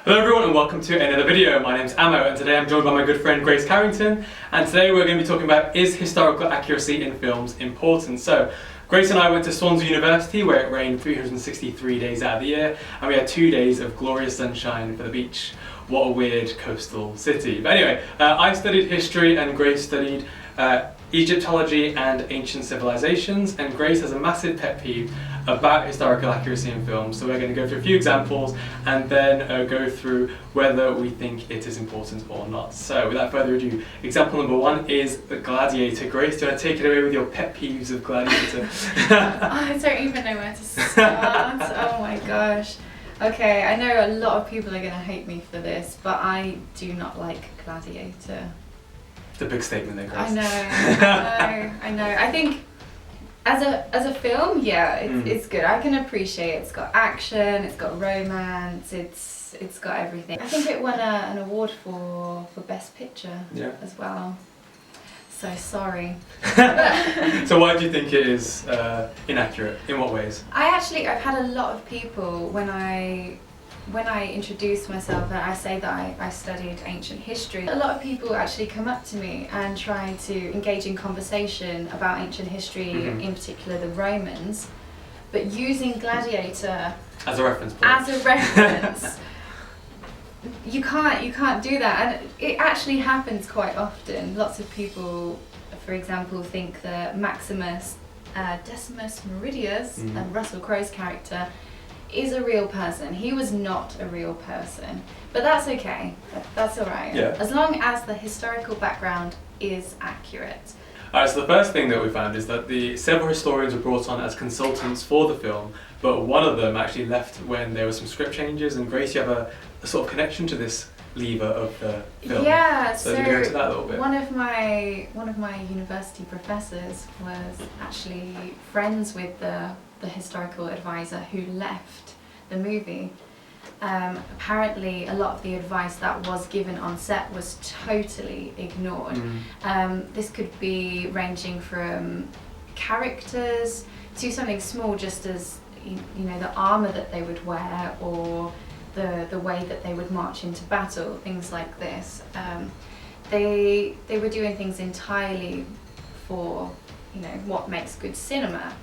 Hello everyone and welcome to another video. My name's Amo and today I'm joined by my good friend Grace Carrington, and today we're going to be talking about is historical accuracy in films important? So Grace and I went to Swansea University where it rained 363 days out of the year and we had 2 days of glorious sunshine for the beach. What a weird coastal city. But anyway, I studied history and Grace studied Egyptology and Ancient Civilisations, and Grace has a massive pet peeve about historical accuracy in films. So we're going to go through a few examples and then go through whether we think it is important or not. So without further ado, example number one is the Gladiator. Grace, do you want to take it away with your pet peeves of Gladiator? I don't even know where to start. Oh my gosh. Okay, I know a lot of people are going to hate me for this, but I do not like Gladiator. It's a big statement there, Grace. I know. I think as a film, yeah, it's good. I can appreciate it. It's got action, it's got romance, it's got everything. I think it won an award for Best Picture as well. So sorry. So why do you think it is inaccurate? In what ways? I've had a lot of people when I introduce myself and I say that I studied ancient history, a lot of people actually come up to me and try to engage in conversation about ancient history, in particular the Romans, but using Gladiator as a reference point. You can't do that, and it actually happens quite often. Lots of people, for example, think that Maximus Decimus Meridius, Russell Crowe's character, is a real person. He was not a real person, but that's okay. That's all right. Yeah. As long as the historical background is accurate. Alright, so the first thing that we found is that several historians were brought on as consultants for the film, but one of them actually left when there were some script changes. And Grace, you have a sort of connection to this lever of the film. Yeah, so you go into that a little bit. One of my university professors was actually friends with the historical advisor who left the movie. Apparently a lot of the advice that was given on set was totally ignored. This could be ranging from characters to something small, just as you know, the armour that they would wear or the way that they would march into battle, things like this. They were doing things entirely for, you know, what makes good cinema.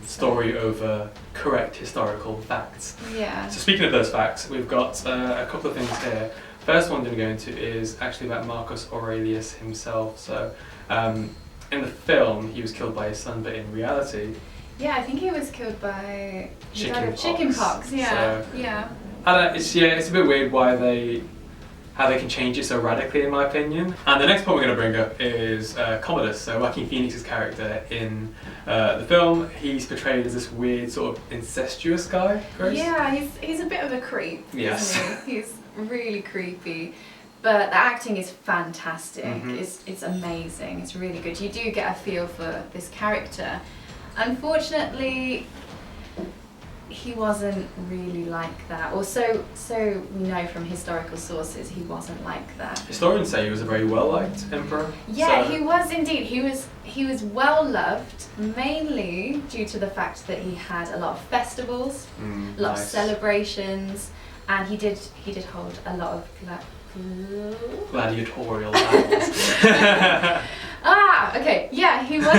Story over correct historical facts. Yeah. So speaking of those facts, we've got a couple of things here. First one I'm going to go into is actually about Marcus Aurelius himself. So in the film he was killed by his son, but in reality, yeah, I think he was killed by chickenpox. Yeah, so, yeah. It's a bit weird how they can change it so radically, in my opinion. And the next point we're going to bring up is Commodus. So Joaquin Phoenix's character in the film, he's portrayed as this weird sort of incestuous guy. Grace? Yeah, he's a bit of a creep. Yes. Isn't he? He's really creepy. But the acting is fantastic. It's amazing. It's really good. You do get a feel for this character. Unfortunately, he wasn't really like that, or so we know from historical sources. He wasn't like that. Historians say he was a very well-liked emperor. Yeah, so he was indeed. He was well loved, mainly due to the fact that he had a lot of festivals, a lot of celebrations, and he did hold a lot of gladiatorial battles. Okay. Yeah, he was.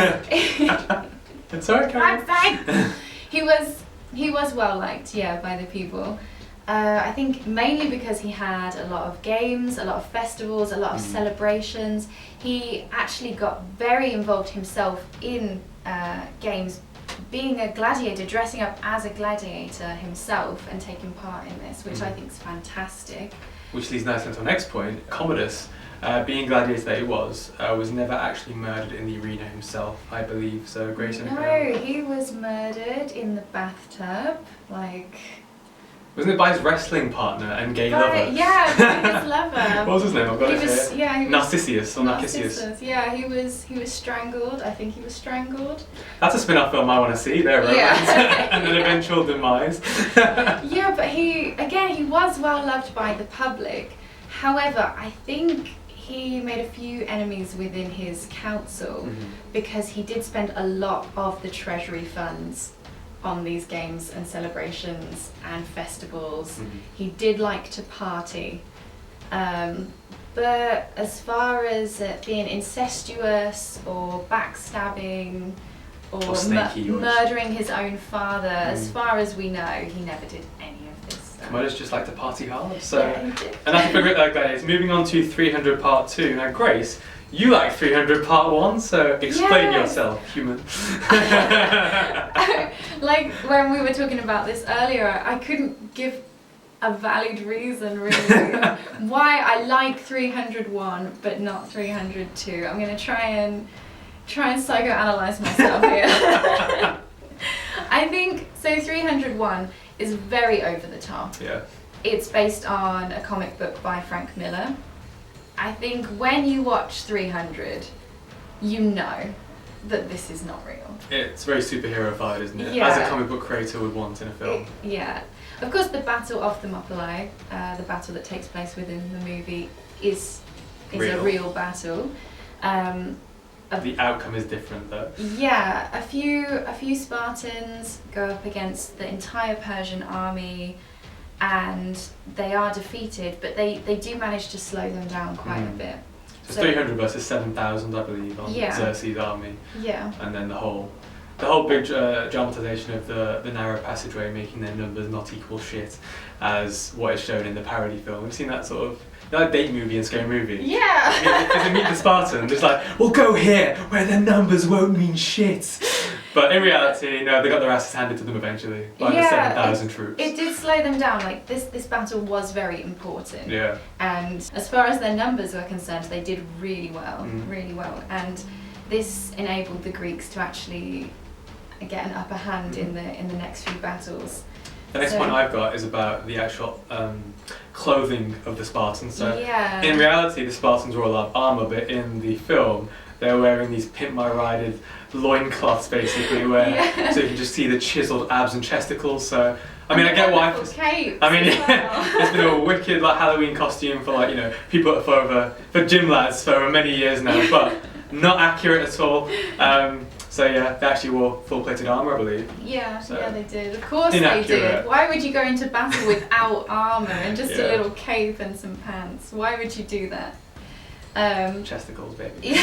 It's okay. He was well liked, yeah, by the people. I think mainly because he had a lot of games, a lot of festivals, a lot of celebrations. He actually got very involved himself in games, being a gladiator, dressing up as a gladiator himself and taking part in this, which I think is fantastic. Which leads nicely into our next point. Commodus, being gladiator that he was never actually murdered in the arena himself, I believe. So Grace and No, he was murdered in the bathtub, like. Wasn't it by his wrestling partner and gay lover? Yeah, by his lover. What was his name? I've got it here. Yeah, he was Narcissus or Narcissus. Yeah, he was strangled. I think he was strangled. That's a spin-off film I want to see. Their romance and an eventual demise. Yeah, but he was well loved by the public. However, I think he made a few enemies within his council because he did spend a lot of the treasury funds on these games and celebrations and festivals. Mm-hmm. He did like to party. But as far as it being incestuous or backstabbing or snaky or murdering his own father, as far as we know, he never did any of this stuff. Commodus just like to party hard. So, Yeah, he did. and that's a great like that. It's moving on to 300 Part 2. Now, Grace, you like 300 Part 1, so explain yourself, human. Like when we were talking about this earlier, I couldn't give a valid reason really why I like 301 but not 302. I'm going to try and psychoanalyze myself here. I think so. 301 is very over the top. Yeah. It's based on a comic book by Frank Miller. I think when you watch 300, you know that this is not real. It's very superhero-fied, isn't it? Yeah. As a comic book creator would want in a film. Yeah. Of course, the battle of the Thermopylae, the battle that takes place within the movie, is Real. a real battle. The outcome is different, though. Yeah, a few Spartans go up against the entire Persian army, and they are defeated, but they do manage to slow them down quite a bit. So 300 versus 7,000, I believe, on Xerxes' army. Yeah. And then the whole big dramatisation of the narrow passageway making their numbers not equal shit as what is shown in the parody film. Have you seen that sort of like date movie and scary movie? Yeah. Because they meet the Spartans, it's like, we'll go here where their numbers won't mean shit. But in reality, no, they got their asses handed to them eventually by the 7,000 troops. It did slow them down. Like this battle was very important. Yeah. And as far as their numbers were concerned, they did really well, and this enabled the Greeks to actually get an upper hand in the next few battles. The next point I've got is about the actual clothing of the Spartans. So in reality, the Spartans wore a lot of armour, but in the film, they're wearing these pimp my rided loincloths basically, so you can just see the chiseled abs and chesticles. So I mean, I get why. I mean, it's been a wicked like Halloween costume for people for gym lads for many years now, but not accurate at all. So yeah, they actually wore full-plated armour, I believe. Yeah, so, yeah, they did. Of course inaccurate. They did. Why would you go into battle without armour and just a little cape and some pants? Why would you do that? Chesticles, baby.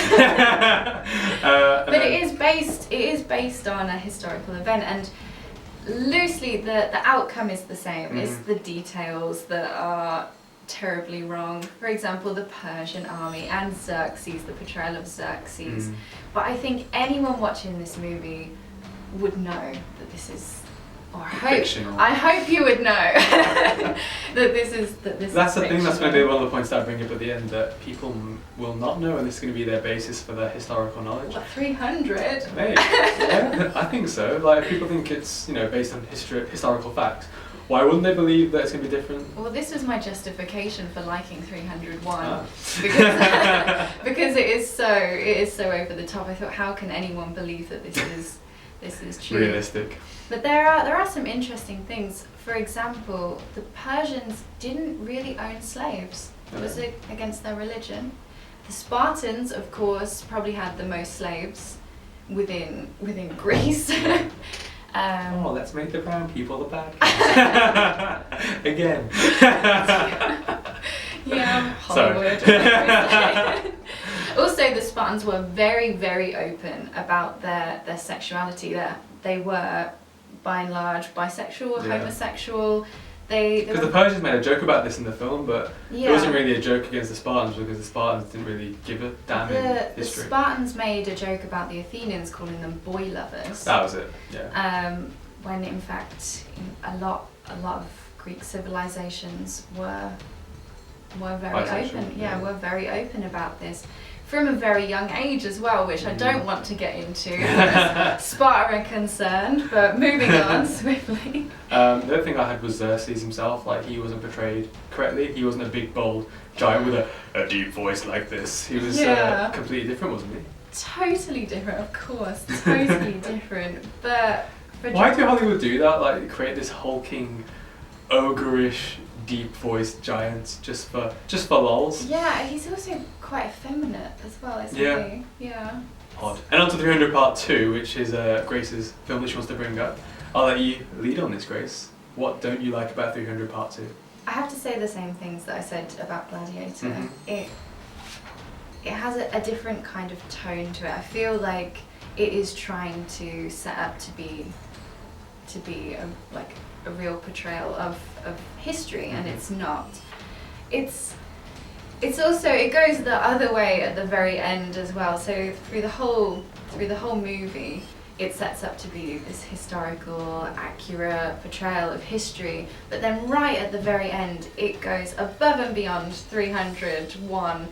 But it is based on a historical event, and loosely the outcome is the same. It's the details that are terribly wrong. For example, the Persian army and Xerxes, the portrayal of Xerxes. But I think anyone watching this movie would know that this is, or I hope you would know that this is That's the thing. That's going to be one of the points that I bring up at the end, that people will not know, and this is going to be their basis for their historical knowledge. What, 300? Maybe. Yeah, I think so. Like, if people think it's based on historical facts, why wouldn't they believe that it's going to be different? Well, this was my justification for liking 301 because because it is so over the top. I thought, how can anyone believe that this is true? Realistic. But there are some interesting things. For example, the Persians didn't really own slaves. It was against their religion. The Spartans, of course, probably had the most slaves within Greece. Let's make the brown people the bad guys. Again. Yeah, Hollywood. Also, the Spartans were very, very open about their sexuality. They were, by and large, bisexual, homosexual. Because the Persians made a joke about this in the film, but it wasn't really a joke against the Spartans, because the Spartans didn't really give a damn in history. The Spartans made a joke about the Athenians, calling them boy lovers. That was it, yeah. When in fact a lot of Greek civilizations were very open. Yeah, were very open about this. From a very young age as well, which I don't want to get into as Sparta are concerned, but moving on swiftly. The other thing I had was Xerxes himself. Like, he wasn't portrayed correctly. He wasn't a big, bold giant with a deep voice like this. He was completely different, wasn't he? Totally different, of course. Totally different. But why do Hollywood do that? Like, create this hulking, ogreish, deep-voiced giant just for lols? Yeah, he's also quite effeminate as well, isn't he? Yeah. Odd. And on to 300 Part 2, which is Grace's film that she wants to bring up. I'll let you lead on this, Grace. What don't you like about 300 Part 2? I have to say the same things that I said about Gladiator. Mhm. It has a different kind of tone to it. I feel like it is trying to set up to be a real portrayal of history, and it's not. It's also, it goes the other way at the very end as well. So through the whole movie, it sets up to be this historical, accurate portrayal of history, but then right at the very end, it goes above and beyond 301.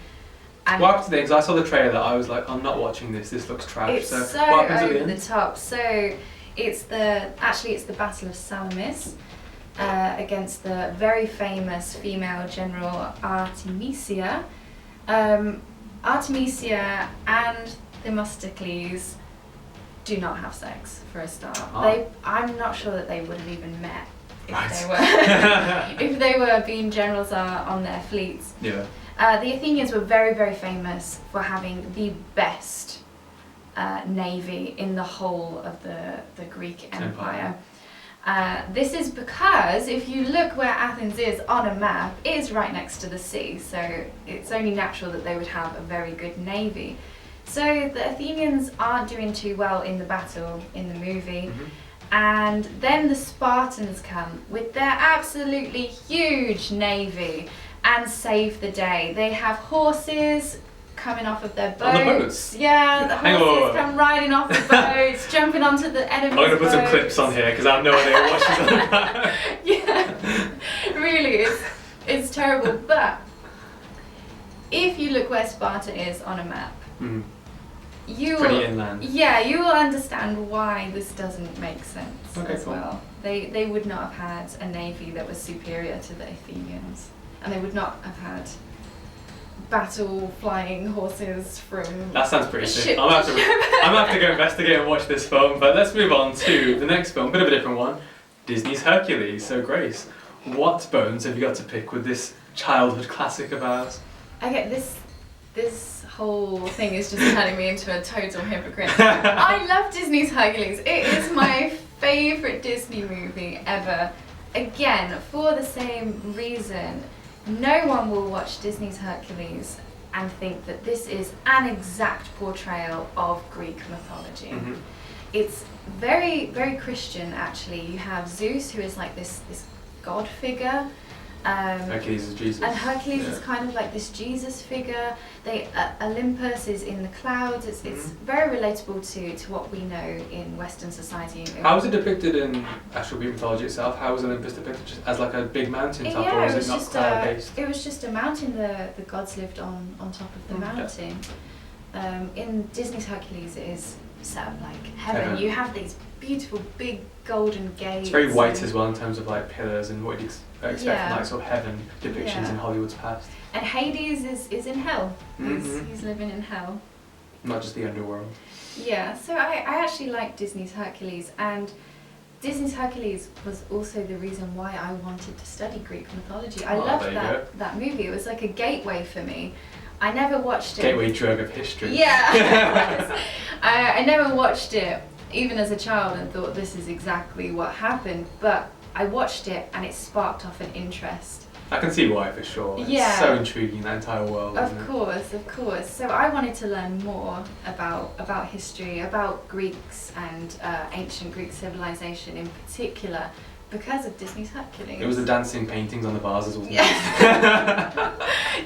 And what happens at the end? 'Cause I saw the trailer, I was like, I'm not watching this. This looks trash. it's so what happens at the over end? the top. So it's the Battle of Salamis against the very famous female general Artemisia. Artemisia and Themistocles do not have sex for a start. Oh. I'm not sure that they would have even met if Right. they were if they were being generals on their fleets. Yeah. The Athenians were very, very famous for having the best navy in the whole of the Greek Empire. This is because if you look where Athens is on a map, it is right next to the sea, so it's only natural that they would have a very good navy. So the Athenians aren't doing too well in the battle in the movie. Mhm. And then the Spartans come with their absolutely huge navy and save the day. They have horses coming off of their boats. On the boats? Yeah, the Hang horses on. come riding off the boats, jumping onto the enemy's I'm going to put some boats. clips on here because I have no idea what she's on about. Yeah, really, it's terrible. But if you look where Sparta is on a map, Mm. you Pretty will, inland. yeah, you will understand why this doesn't make sense Okay, as cool. well. They would not have had a navy that was superior to the Athenians, and they would not have had battle flying horses from That sounds pretty sick. ship I'm gonna to have to, ship. I'm gonna have to go investigate and watch this film. But let's move on to the next film, bit of a different one, Disney's Hercules. So Grace, what bones have you got to pick with this childhood classic of ours? Okay, this whole thing is just turning me into a total hypocrite. I love Disney's Hercules. It is my favourite Disney movie ever. Again, for the same reason, no one will watch Disney's Hercules and think that this is an exact portrayal of Greek mythology. Mhm. It's very, very Christian actually. You have Zeus, who is like this god figure. Hercules is Jesus. And Hercules Yeah. is kind of like this Jesus figure. Olympus is in the clouds. It's Mhm. very relatable to what we know in Western society. How was it depicted in actual Greek mythology itself? How was Olympus depicted? Just as like a big mountain top, or Yeah, was it was it not just cloud based? it was just a mountain. The gods lived on top of the Okay. mountain. In Disney's Hercules, it is set up like heaven. Heaven. You have these beautiful big golden gates. It's very white and- as well in terms of like pillars and what you'd expect Yeah. from like sort of heaven depictions Yeah. in Hollywood's past. And Hades is in hell. Mhm. He's living in hell. Not just the underworld. Yeah, so I actually like Disney's Hercules, and Disney's Hercules was also the reason why I wanted to study Greek mythology. I Oh, loved there you go. that movie. It was like a gateway for me. I never watched it. Gateway drug of history. Yeah, I never watched it even as a child and thought this is exactly what happened, but I watched it and it sparked off an interest. I can see why for sure. It's Yeah. so intriguing, that entire world. Of isn't it? course, of course. So I wanted to learn more about history, about Greeks and ancient Greek civilization in particular, because of Disney's Hercules. It was the dancing paintings on the vases, wasn't Yeah.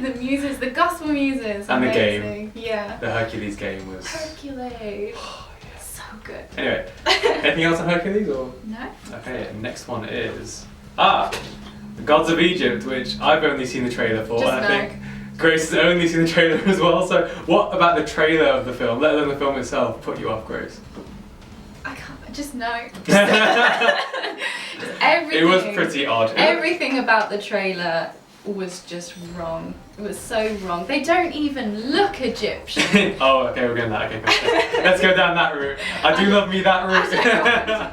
The muses, the gospel muses. And the game. amazing. Yeah. it? The Hercules game was. Hercules. Oh, yes. So good. Anyway, anything else on Hercules or? No? Okay, next one is The Gods of Egypt, which I've only seen the trailer for, Just and I no. think Grace has only seen the trailer as well. So, what about the trailer of the film, let alone the film itself, put you off, Grace? I can't, just no. Just everything. It was pretty odd. Everything about the trailer was just wrong. It was so wrong. They don't even look Egyptian. Oh, okay, we're going that. Okay, cool. Let's go down that route. I do love me that route.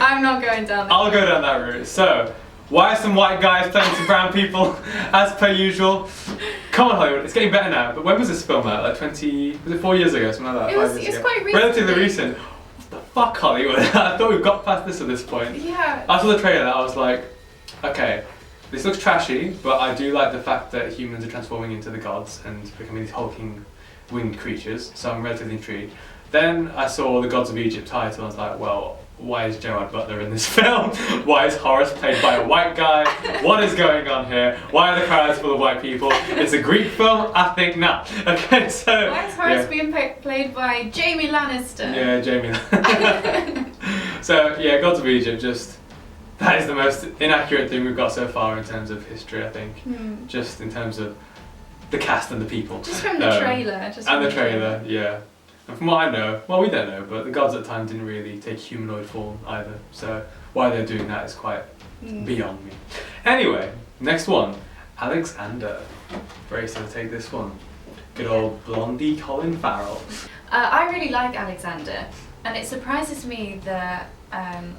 I'm not going down that I'll go down that route. So, why are some white guys playing some brown people, as per usual? Come on, Hollywood, it's getting better now. But when was this film out? Like 20, was it 4 years ago, something like that? It was- 5 years it's ago? quite recent. Relatively recent. What the fuck Hollywood. I thought we've got past this at this point. Yeah. I saw the trailer, I was like, okay, this looks trashy, but I do like the fact that humans are transforming into the gods and becoming these hulking winged creatures, so I'm relatively intrigued. Then I saw the Gods of Egypt title and I was like, well, why is Gerard Butler in this film? Why is Horace played by a white guy? What is going on here? Why are the crowds full of white people? It's a Greek film? I think not. Okay, so... Why is Horace being played by Jamie Lannister? Yeah, Jamie. So, yeah, Gods of Egypt, just... That is the most inaccurate thing we've got so far in terms of history, I think. Just in terms of the cast and the people. Just from the trailer. And the trailer, yeah. And from what I know, well, we don't know, but the gods at the time didn't really take humanoid form either. So why they're doing that is quite beyond me. Anyway, next one, Alexander. Brace to take this one. Good old blondie Colin Farrell. I really like Alexander, and it surprises me that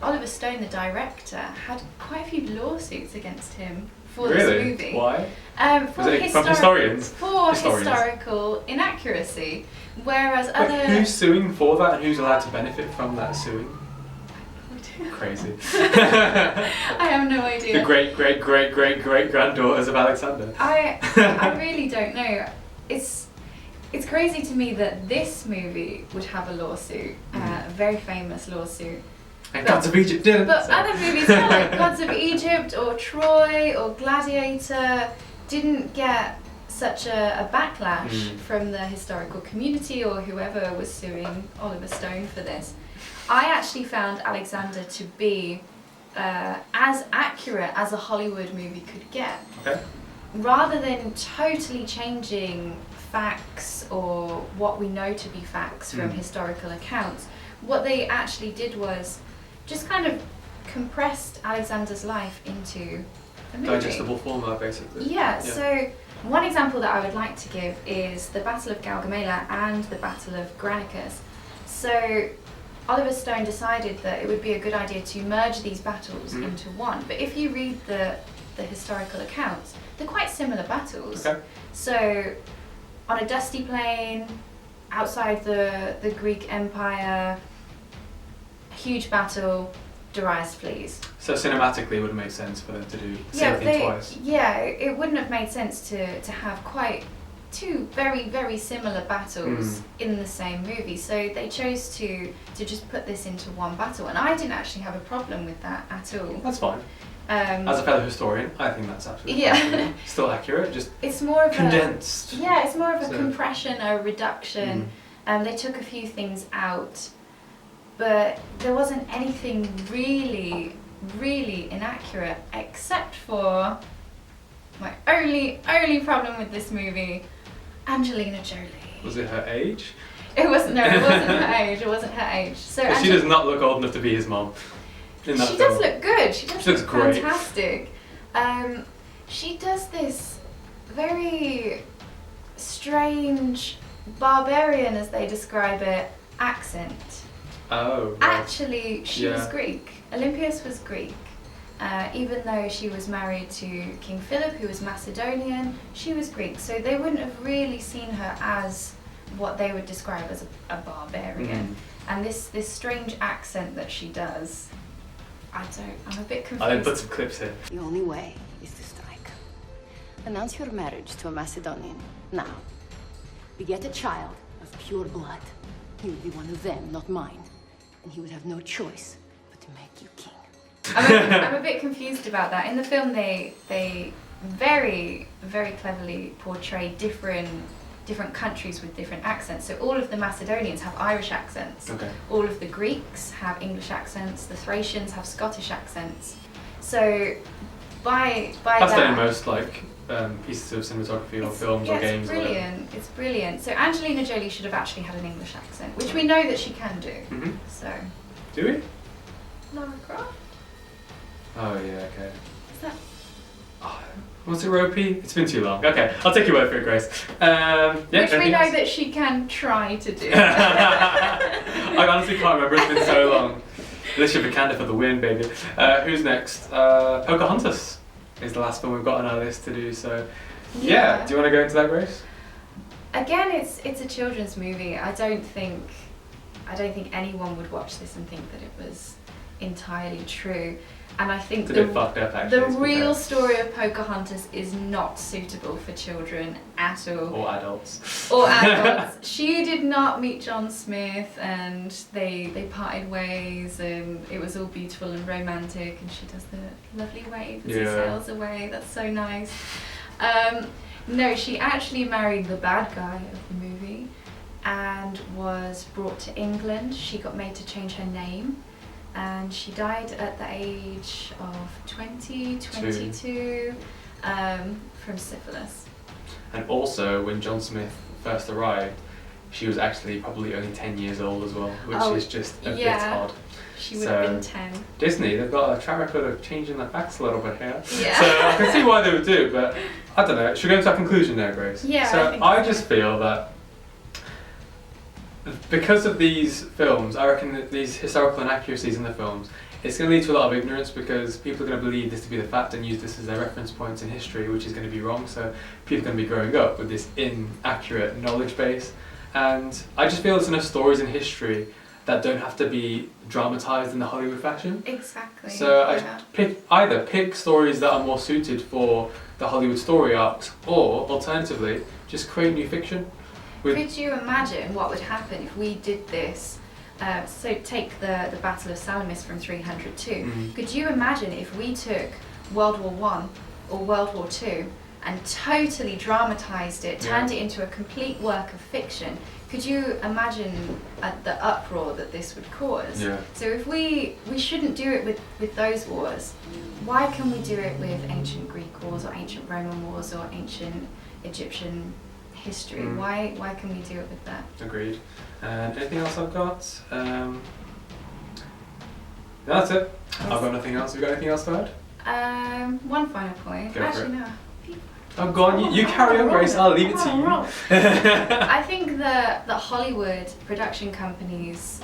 Oliver Stone, the director, had quite a few lawsuits against him for this movie. Why? For from historians? For historical inaccuracy. Whereas Wait, other... who's suing for that and who's allowed to benefit from that suing? Crazy. I have no idea. The great granddaughters of Alexander. I really don't know. It's crazy to me that this movie would have a lawsuit, a very famous lawsuit. And Gods of Egypt didn't. But other movies like Gods of Egypt or Troy or Gladiator didn't get such a backlash from the historical community or whoever was suing Oliver Stone for this. I actually found Alexander to be as accurate as a Hollywood movie could get. Okay. Rather than totally changing facts or what we know to be facts from historical accounts, what they actually did was just kind of compressed Alexander's life into a movie. Digestible format, basically. Yeah, so one example that I would like to give is the Battle of Gaugamela and the Battle of Granicus. So Oliver Stone decided that it would be a good idea to merge these battles into one. But if you read the historical accounts, they're quite similar battles. Okay. So on a dusty plain, outside the Greek Empire, a huge battle, Darius flees. So cinematically it would make sense for them to do the same thing twice. Yeah, it wouldn't have made sense to have quite two very, very similar battles in the same movie. So they chose to just put this into one battle, and I didn't actually have a problem with that at all. That's fine. As a fellow historian, I think that's absolutely fine. Still accurate, just it's more of condensed. It's more of a compression, a reduction. They took a few things out, but there wasn't anything really, really inaccurate, except for my only problem with this movie, Angelina Jolie. Was it her age? It wasn't. No, it wasn't her age. It wasn't her age. So she does not look old enough to be his mom. She does look good. She does look great. fantastic. She does this very strange, barbarian, as they describe it, accent. Oh. Right. Actually, she was Greek. Olympias was Greek. Even though she was married to King Philip, who was Macedonian, she was Greek. So they wouldn't have really seen her as what they would describe as a barbarian. And this strange accent that she does, I'm a bit confused. I'll put some clips here. The only way is to strike. Announce your marriage to a Macedonian. Now, beget a child of pure blood. He would be one of them, not mine. And he would have no choice but to make you king. I'm a bit confused about that. In the film, they very, very cleverly portray different countries with different accents. So all of the Macedonians have Irish accents. Okay. All of the Greeks have English accents. The Thracians have Scottish accents. So by that's that, in most pieces of cinematography or films or games. It's brilliant. It's brilliant. So Angelina Jolie should have actually had an English accent, which we know that she can do. So. Do we? Lara Croft. Oh yeah. Okay. Is that? Was it ropey? It's been too long. Okay, I'll take your word for it, Grace. Which we know that she can try to do. I honestly can't remember, it's been so long. Alicia Vikander for the win, baby. Who's next? Pocahontas is the last film we've got on our list to do, so... Yeah, do you want to go into that, Grace? Again, it's a children's movie. I don't think I don't think anyone would watch this and think that it was entirely true. And I think It's a bit fucked up, actually. the real story of Pocahontas is not suitable for children at all. Or adults. Or adults. She did not meet John Smith, and they parted ways, and it was all beautiful and romantic, and she does the lovely wave as he sails away. That's so nice. No, she actually married the bad guy of the movie and was brought to England. She got made to change her name. And she died at the age of 22, from syphilis. And also, when John Smith first arrived, she was actually probably only 10 years old as well, which is just a bit odd. She would have been 10. Disney, they've got a track record of changing their facts a little bit here. Yeah. So I can see why they would do, but I don't know. Should we go into our conclusion now, Grace? Yeah. So I just feel that because of these films, I reckon that these historical inaccuracies in the films, it's going to lead to a lot of ignorance, because people are going to believe this to be the fact and use this as their reference points in history, which is going to be wrong. So people are going to be growing up with this inaccurate knowledge base. And I just feel there's enough stories in history that don't have to be dramatised in the Hollywood fashion. Exactly. So I pick stories that are more suited for the Hollywood story arcs, or alternatively, just create new fiction. Could you imagine what would happen if we did this? So take the Battle of Salamis from 302. Could you imagine if we took World War One or World War Two and totally dramatised it, turned it into a complete work of fiction? Could you imagine the uproar that this would cause? Yeah. So if we shouldn't do it with those wars, why can we do it with ancient Greek wars or ancient Roman wars or ancient Egyptian history? Why can we do it with that? Agreed. And anything else I've got? That's it. I've got nothing else. Have you got anything else to add? One final point. Go for Actually, it. no. Oh, go on. You carry on, Grace. I'll leave it to you. I think the Hollywood production companies,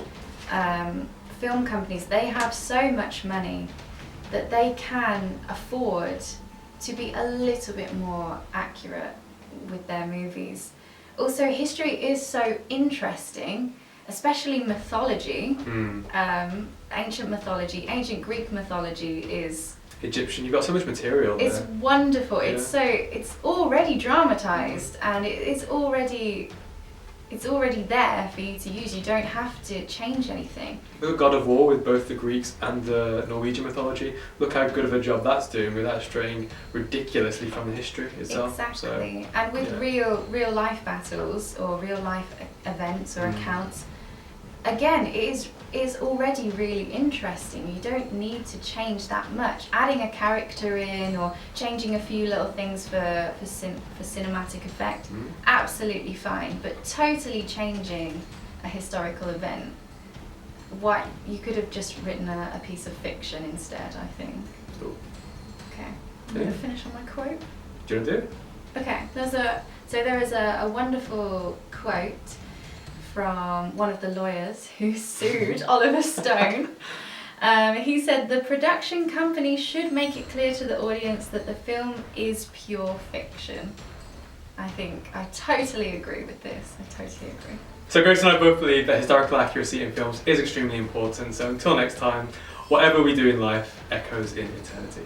film companies, they have so much money that they can afford to be a little bit more accurate with their movies. Also, history is so interesting, especially mythology. Ancient mythology, ancient Greek mythology is Egyptian. You've got so much material there. It's wonderful. It's already dramatized, and it's already there for you to use. You don't have to change anything. Look at God of War with both the Greeks and the Norwegian mythology. Look how good of a job that's doing without straying ridiculously from the history itself. Exactly. And with real life battles or real life events or accounts, again, it is already really interesting. You don't need to change that much. Adding a character in or changing a few little things for cinematic effect, absolutely fine. But totally changing a historical event, you could have just written a piece of fiction instead, I think. Cool. Okay, I'm going to finish on my quote. Do you want to do it? Okay, there is a wonderful quote from one of the lawyers who sued Oliver Stone. He said, "The production company should make it clear to the audience that the film is pure fiction." I totally agree with this. I totally agree. So Grace and I both believe that historical accuracy in films is extremely important. So until next time, whatever we do in life echoes in eternity.